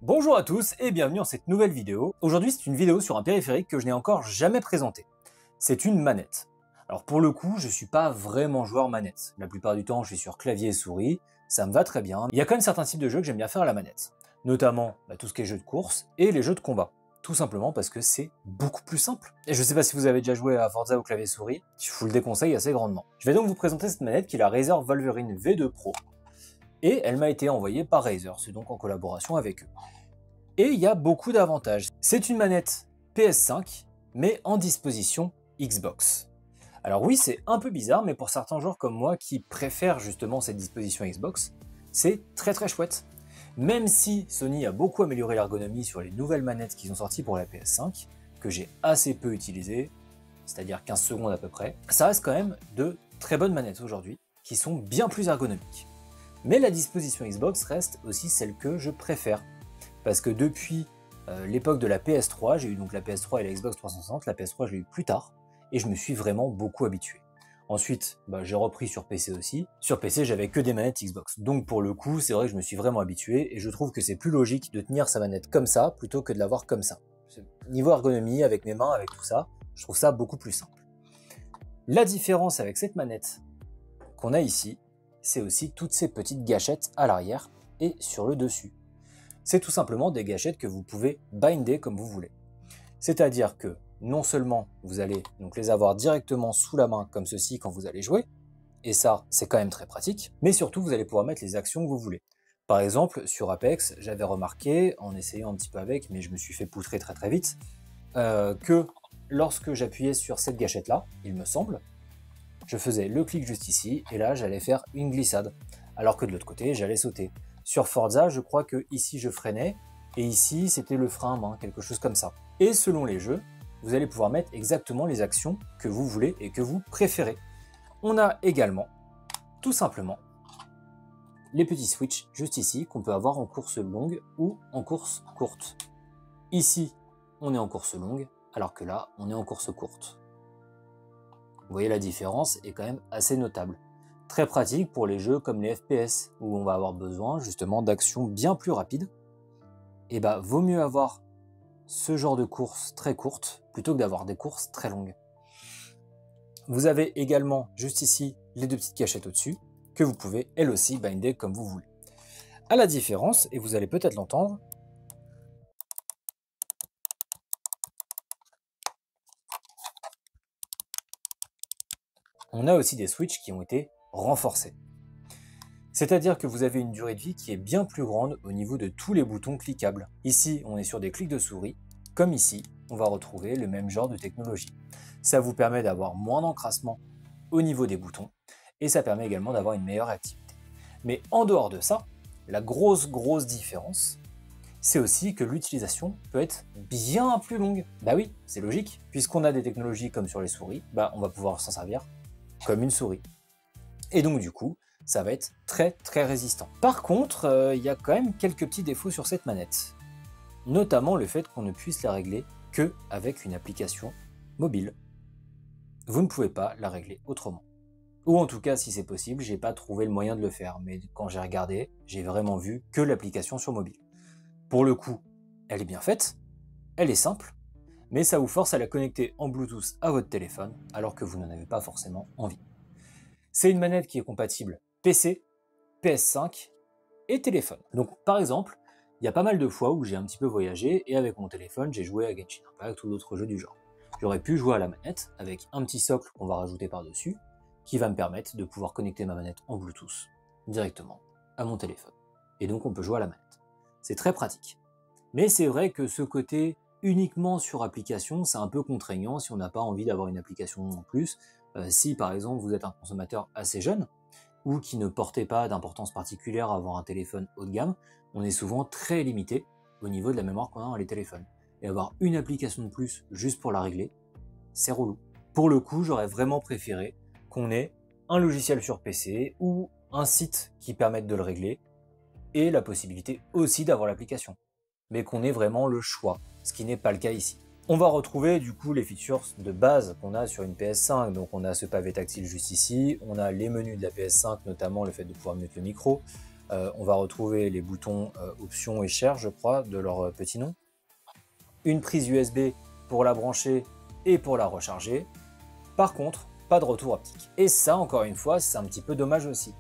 Bonjour à tous et bienvenue dans cette nouvelle vidéo. Aujourd'hui c'est une vidéo sur un périphérique que je n'ai encore jamais présenté. C'est une manette. Alors pour le coup je suis pas vraiment joueur manette. La plupart du temps je suis sur clavier et souris, ça me va très bien. Il y a quand même certains types de jeux que j'aime bien faire à la manette. Notamment tout ce qui est jeux de course et les jeux de combat. Tout simplement parce que c'est beaucoup plus simple. Et je sais pas si vous avez déjà joué à Forza au clavier souris, je vous le déconseille assez grandement. Je vais donc vous présenter cette manette qui est la Razer Wolverine V2 Pro. Et elle m'a été envoyée par Razer, c'est donc en collaboration avec eux. Et il y a beaucoup d'avantages. C'est une manette PS5, mais en disposition Xbox. Alors oui, c'est un peu bizarre, mais pour certains joueurs comme moi qui préfèrent justement cette disposition Xbox, c'est très chouette. Même si Sony a beaucoup amélioré l'ergonomie sur les nouvelles manettes qu'ils ont sorties pour la PS5, que j'ai assez peu utilisées, c'est-à-dire 15 secondes à peu près, ça reste quand même de très bonnes manettes aujourd'hui, qui sont bien plus ergonomiques. Mais la disposition Xbox reste aussi celle que je préfère. Parce que depuis l'époque de la PS3, j'ai eu donc la PS3 et la Xbox 360, la PS3 je l'ai eu plus tard, et je me suis vraiment beaucoup habitué. Ensuite, j'ai repris sur PC aussi. Sur PC, j'avais que des manettes Xbox. Donc pour le coup, c'est vrai que je me suis vraiment habitué, et je trouve que c'est plus logique de tenir sa manette comme ça, plutôt que de l'avoir comme ça. Niveau ergonomie, avec mes mains, avec tout ça, je trouve ça beaucoup plus simple. La différence avec cette manette qu'on a ici, c'est aussi toutes ces petites gâchettes à l'arrière et sur le dessus. C'est tout simplement des gâchettes que vous pouvez binder comme vous voulez. C'est-à-dire que non seulement vous allez donc les avoir directement sous la main comme ceci quand vous allez jouer, et ça c'est quand même très pratique, mais surtout vous allez pouvoir mettre les actions que vous voulez. Par exemple sur Apex, j'avais remarqué en essayant un petit peu avec, mais je me suis fait poutrer très vite, que lorsque j'appuyais sur cette gâchette là, il me semble, je faisais le clic juste ici, et là j'allais faire une glissade, alors que de l'autre côté j'allais sauter. Sur Forza, je crois que ici je freinais, et ici c'était le frein à main, quelque chose comme ça. Et selon les jeux, vous allez pouvoir mettre exactement les actions que vous voulez et que vous préférez. On a également, tout simplement, les petits switches juste ici, qu'on peut avoir en course longue ou en course courte. Ici, on est en course longue, alors que là, on est en course courte. Vous voyez la différence est quand même assez notable. Très pratique pour les jeux comme les FPS, où on va avoir besoin justement d'actions bien plus rapides. Et vaut mieux avoir ce genre de courses très courtes, plutôt que d'avoir des courses très longues. Vous avez également, juste ici, les deux petites cachettes au-dessus, que vous pouvez, elles aussi, binder comme vous voulez. À la différence, et vous allez peut-être l'entendre, on a aussi des switches qui ont été renforcés. C'est-à-dire que vous avez une durée de vie qui est bien plus grande au niveau de tous les boutons cliquables. Ici, on est sur des clics de souris. Comme ici, on va retrouver le même genre de technologie. Ça vous permet d'avoir moins d'encrassement au niveau des boutons et ça permet également d'avoir une meilleure activité. Mais en dehors de ça, la grosse différence, c'est aussi que l'utilisation peut être bien plus longue. Bah oui, c'est logique. Puisqu'on a des technologies comme sur les souris, on va pouvoir s'en servir comme une souris. Et donc du coup, ça va être très résistant. Par contre, il y a quand même quelques petits défauts sur cette manette. Notamment le fait qu'on ne puisse la régler que avec une application mobile. Vous ne pouvez pas la régler autrement. Ou en tout cas, si c'est possible, j'ai pas trouvé le moyen de le faire, mais quand j'ai regardé, j'ai vraiment vu que l'application sur mobile. Pour le coup, elle est bien faite, elle est simple, mais ça vous force à la connecter en Bluetooth à votre téléphone, alors que vous n'en avez pas forcément envie. C'est une manette qui est compatible PC, PS5 et téléphone. Donc par exemple, il y a pas mal de fois où j'ai un petit peu voyagé et avec mon téléphone, j'ai joué à Genshin Impact ou d'autres jeux du genre. J'aurais pu jouer à la manette avec un petit socle qu'on va rajouter par-dessus qui va me permettre de pouvoir connecter ma manette en Bluetooth directement à mon téléphone. Et donc on peut jouer à la manette. C'est très pratique. Mais c'est vrai que ce côté uniquement sur application, c'est un peu contraignant si on n'a pas envie d'avoir une application en plus. Si par exemple vous êtes un consommateur assez jeune, ou qui ne portait pas d'importance particulière à avoir un téléphone haut de gamme, on est souvent très limité au niveau de la mémoire qu'on a dans les téléphones. Et avoir une application de plus juste pour la régler, c'est relou. Pour le coup, j'aurais vraiment préféré qu'on ait un logiciel sur PC ou un site qui permette de le régler et la possibilité aussi d'avoir l'application. Mais qu'on ait vraiment le choix, ce qui n'est pas le cas ici. On va retrouver du coup les features de base qu'on a sur une PS5, donc on a ce pavé tactile juste ici, on a les menus de la PS5, notamment le fait de pouvoir mettre le micro, On va retrouver les boutons options et share, je crois, de leur petit nom. Une prise USB pour la brancher et pour la recharger. Par contre, pas de retour haptique. Et ça, encore une fois, c'est un petit peu dommage aussi.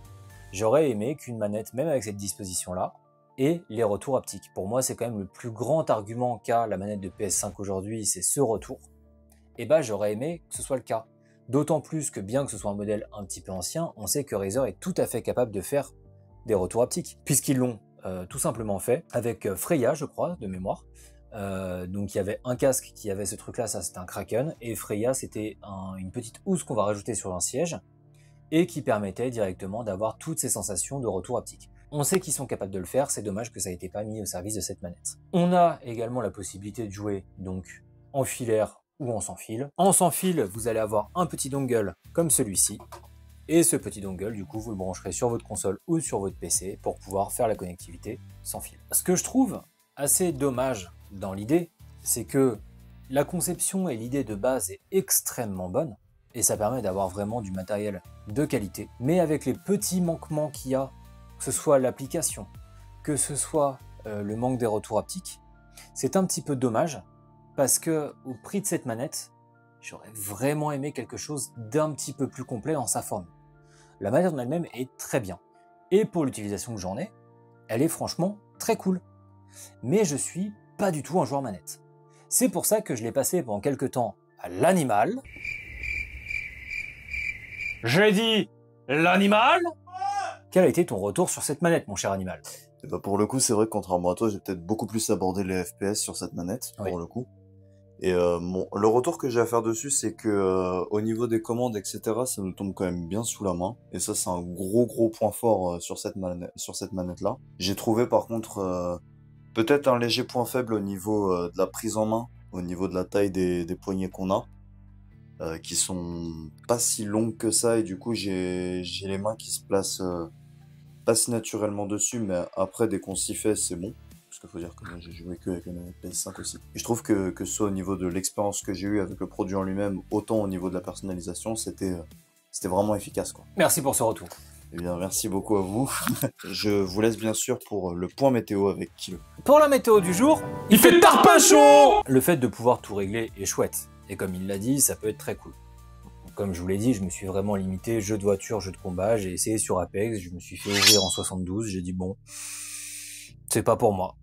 J'aurais aimé qu'une manette, même avec cette disposition-là, ait les retours haptiques. Pour moi, c'est quand même le plus grand argument qu'a la manette de PS5 aujourd'hui, c'est ce retour. Et bah, j'aurais aimé que ce soit le cas. D'autant plus que bien que ce soit un modèle un petit peu ancien, on sait que Razer est tout à fait capable de faire des retours haptiques, puisqu'ils l'ont tout simplement fait avec Freya, je crois, de mémoire. Donc il y avait un casque qui avait ce truc là, ça c'était un Kraken, et Freya c'était une petite housse qu'on va rajouter sur un siège et qui permettait directement d'avoir toutes ces sensations de retour haptique. On sait qu'ils sont capables de le faire, c'est dommage que ça n'ait été pas mis au service de cette manette. On a également la possibilité de jouer donc en filaire ou en sans fil. En sans fil, vous allez avoir un petit dongle comme celui-ci, et ce petit dongle, du coup, vous le brancherez sur votre console ou sur votre PC pour pouvoir faire la connectivité sans fil. Ce que je trouve assez dommage dans l'idée, c'est que la conception et l'idée de base est extrêmement bonne, et ça permet d'avoir vraiment du matériel de qualité, mais avec les petits manquements qu'il y a, que ce soit l'application, que ce soit le manque des retours haptiques, c'est un petit peu dommage, parce que au prix de cette manette, j'aurais vraiment aimé quelque chose d'un petit peu plus complet dans sa forme. La manette en elle-même est très bien, et pour l'utilisation que j'en ai, elle est franchement très cool. Mais je suis pas du tout un joueur manette. C'est pour ça que je l'ai passé pendant quelques temps à l'animal. J'ai dit l'animal. Quel a été ton retour sur cette manette, mon cher animal? Et bah pour le coup, c'est vrai que contrairement à toi, j'ai peut-être beaucoup plus abordé les FPS sur cette manette, Oui. pour le coup. Et le retour que j'ai à faire dessus, c'est que au niveau des commandes, etc., ça nous tombe quand même bien sous la main. Et ça, c'est un gros point fort sur cette manette-là. J'ai trouvé par contre peut-être un léger point faible au niveau de la prise en main, au niveau de la taille des poignets qu'on a, qui sont pas si longues que ça, et du coup j'ai les mains qui se placent pas si naturellement dessus, mais après dès qu'on s'y fait, c'est bon. Parce qu'il faut dire que moi j'ai joué que avec une PS5 aussi. Et je trouve que ce soit au niveau de l'expérience que j'ai eue avec le produit en lui-même, autant au niveau de la personnalisation, c'était vraiment efficace, quoi. Merci pour ce retour. Eh bien, merci beaucoup à vous. Je vous laisse bien sûr pour le point météo avec Kilo. Pour la météo du jour, il fait tarpin chaud. Le fait de pouvoir tout régler est chouette. Et comme il l'a dit, ça peut être très cool. Comme je vous l'ai dit, je me suis vraiment limité jeu de voiture, jeu de combat. J'ai essayé sur Apex, je me suis fait ouvrir en 72. J'ai dit bon, c'est pas pour moi.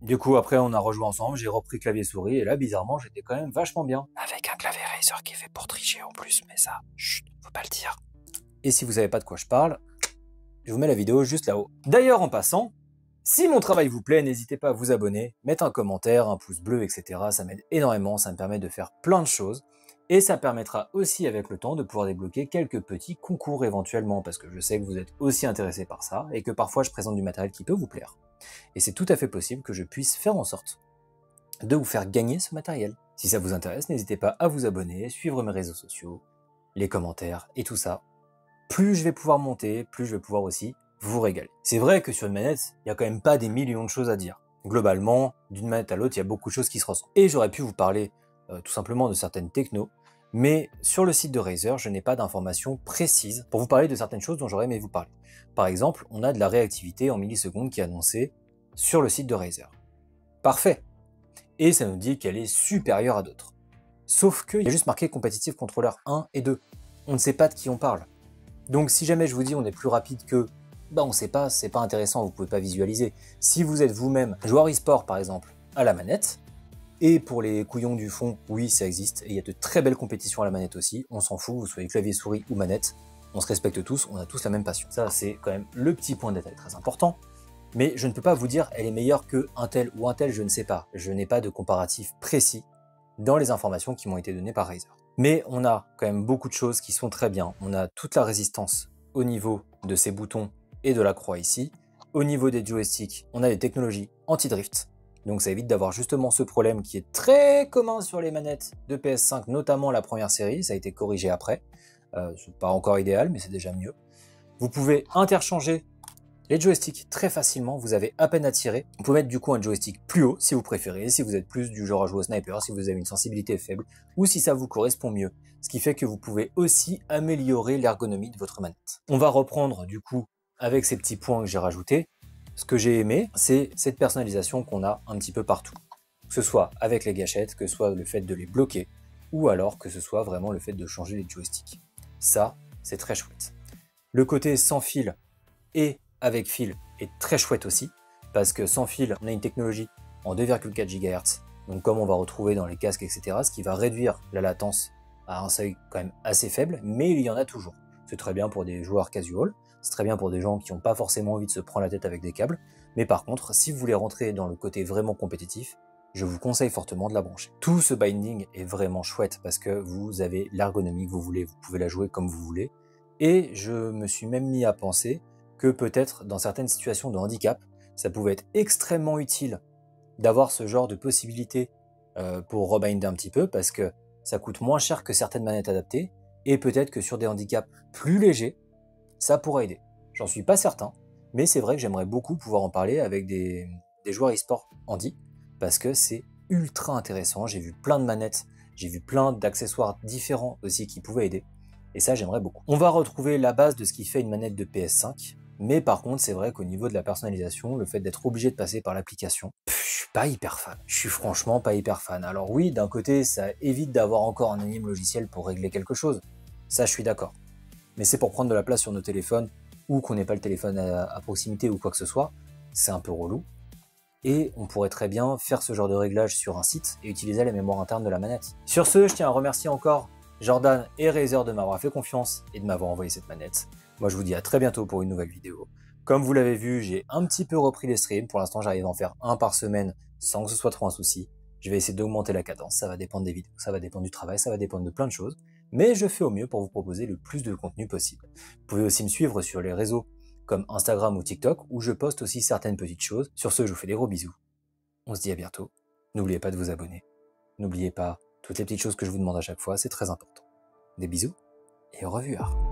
Du coup, après, on a rejoué ensemble, j'ai repris clavier souris, et là, bizarrement, j'étais quand même vachement bien. Avec un clavier Razer qui est fait pour tricher en plus, mais ça, chut, faut pas le dire. Et si vous savez pas de quoi je parle, je vous mets la vidéo juste là-haut. D'ailleurs, en passant, si mon travail vous plaît, n'hésitez pas à vous abonner, mettre un commentaire, un pouce bleu, etc. Ça m'aide énormément, ça me permet de faire plein de choses. Et ça permettra aussi avec le temps de pouvoir débloquer quelques petits concours éventuellement, parce que je sais que vous êtes aussi intéressés par ça, et que parfois je présente du matériel qui peut vous plaire. Et c'est tout à fait possible que je puisse faire en sorte de vous faire gagner ce matériel. Si ça vous intéresse, n'hésitez pas à vous abonner, suivre mes réseaux sociaux, les commentaires et tout ça. Plus je vais pouvoir monter, plus je vais pouvoir aussi vous régaler. C'est vrai que sur une manette, il n'y a quand même pas des millions de choses à dire. Globalement, d'une manette à l'autre, il y a beaucoup de choses qui se ressemblent. Et j'aurais pu vous parler tout simplement de certaines technos, mais sur le site de Razer, je n'ai pas d'informations précises pour vous parler de certaines choses dont j'aurais aimé vous parler. Par exemple, on a de la réactivité en millisecondes qui est annoncée sur le site de Razer. Parfait. Et ça nous dit qu'elle est supérieure à d'autres. Sauf qu'il y a juste marqué compétitif contrôleur 1 et 2. On ne sait pas de qui on parle. Donc si jamais je vous dis on est plus rapide que, bah on sait pas, c'est pas intéressant, vous pouvez pas visualiser. Si vous êtes vous-même joueur e-sport par exemple à la manette, et pour les couillons du fond, oui ça existe, et il y a de très belles compétitions à la manette aussi, on s'en fout, vous soyez clavier souris ou manette, on se respecte tous, on a tous la même passion. Ça c'est quand même le petit point de détail très important, mais je ne peux pas vous dire elle est meilleure que un tel ou un tel, je ne sais pas. Je n'ai pas de comparatif précis dans les informations qui m'ont été données par Razer. Mais on a quand même beaucoup de choses qui sont très bien. On a toute la résistance au niveau de ces boutons et de la croix ici. Au niveau des joysticks, on a des technologies anti-drift. Donc ça évite d'avoir justement ce problème qui est très commun sur les manettes de PS5, notamment la première série. Ça a été corrigé après. C'est pas encore idéal, mais c'est déjà mieux. Vous pouvez interchanger les joysticks très facilement, vous avez à peine à tirer. Vous pouvez mettre du coup un joystick plus haut si vous préférez, si vous êtes plus du genre à jouer au sniper, si vous avez une sensibilité faible, ou si ça vous correspond mieux. Ce qui fait que vous pouvez aussi améliorer l'ergonomie de votre manette. On va reprendre du coup avec ces petits points que j'ai rajoutés, ce que j'ai aimé, c'est cette personnalisation qu'on a un petit peu partout. Que ce soit avec les gâchettes, que ce soit le fait de les bloquer, ou alors que ce soit vraiment le fait de changer les joysticks. Ça, c'est très chouette. Le côté sans fil et avec fil est très chouette aussi, parce que sans fil, on a une technologie en 2,4 GHz, donc comme on va retrouver dans les casques, etc., ce qui va réduire la latence à un seuil quand même assez faible, mais il y en a toujours. C'est très bien pour des joueurs casual, c'est très bien pour des gens qui n'ont pas forcément envie de se prendre la tête avec des câbles, mais par contre, si vous voulez rentrer dans le côté vraiment compétitif, je vous conseille fortement de la brancher. Tout ce binding est vraiment chouette parce que vous avez l'ergonomie que vous voulez, vous pouvez la jouer comme vous voulez, et je me suis même mis à penser que peut-être dans certaines situations de handicap, ça pouvait être extrêmement utile d'avoir ce genre de possibilité pour rebinder un petit peu parce que ça coûte moins cher que certaines manettes adaptées et peut-être que sur des handicaps plus légers, ça pourrait aider. J'en suis pas certain, mais c'est vrai que j'aimerais beaucoup pouvoir en parler avec des joueurs e-sport handi parce que c'est ultra intéressant. J'ai vu plein de manettes, j'ai vu plein d'accessoires différents aussi qui pouvaient aider et ça j'aimerais beaucoup. On va retrouver la base de ce qui fait une manette de PS5. Mais par contre, c'est vrai qu'au niveau de la personnalisation, le fait d'être obligé de passer par l'application, je suis pas hyper fan. Je suis franchement pas hyper fan. Alors oui, d'un côté, ça évite d'avoir encore un énième logiciel pour régler quelque chose. Ça, je suis d'accord. Mais c'est pour prendre de la place sur nos téléphones ou qu'on n'ait pas le téléphone à proximité ou quoi que ce soit. C'est un peu relou. Et on pourrait très bien faire ce genre de réglage sur un site et utiliser la mémoire interne de la manette. Sur ce, je tiens à remercier encore Jordan et Razer de m'avoir fait confiance et de m'avoir envoyé cette manette. Moi, je vous dis à très bientôt pour une nouvelle vidéo. Comme vous l'avez vu, j'ai un petit peu repris les streams. Pour l'instant, j'arrive à en faire un par semaine sans que ce soit trop un souci. Je vais essayer d'augmenter la cadence. Ça va dépendre des vidéos, ça va dépendre du travail, ça va dépendre de plein de choses. Mais je fais au mieux pour vous proposer le plus de contenu possible. Vous pouvez aussi me suivre sur les réseaux comme Instagram ou TikTok où je poste aussi certaines petites choses. Sur ce, je vous fais des gros bisous. On se dit à bientôt. N'oubliez pas de vous abonner. N'oubliez pas toutes les petites choses que je vous demande à chaque fois, c'est très important. Des bisous et au revoir.